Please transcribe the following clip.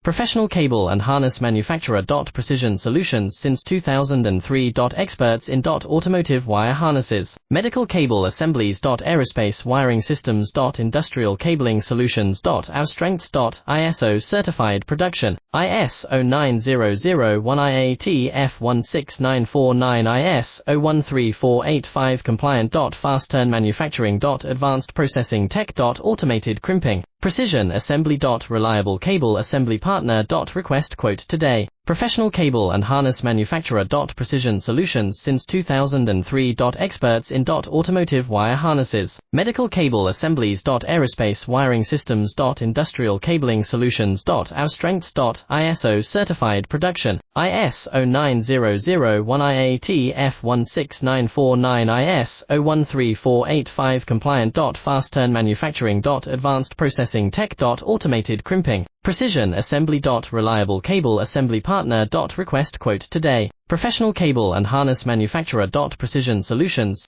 Professional cable and harness manufacturer. Precision Solutions since 2003. Experts in automotive wire harnesses, medical cable assemblies. Aerospace wiring systems. Industrial cabling solutions. Our strengths. ISO certified production, IS-09V01 IATF16949 IS-013485 compliant. Fast turn manufacturing. Advanced processing tech. Automated crimping, precision assembly. Reliable cable assembly partner. Request quote today. Professional cable and harness manufacturer. Precision Solutions since 2003. Experts in automotive wire harnesses, medical cable assemblies. Aerospace wiring systems. Industrial cabling solutions. Our strengths. ISO certified production, IS-09V01 IATF16949 IS-013485 compliant. Fast turn manufacturing. Advanced processing tech. Automated crimping, precision assembly. Reliable cable assembly partner. Request quote today. Professional cable and harness manufacturer. Precision Solutions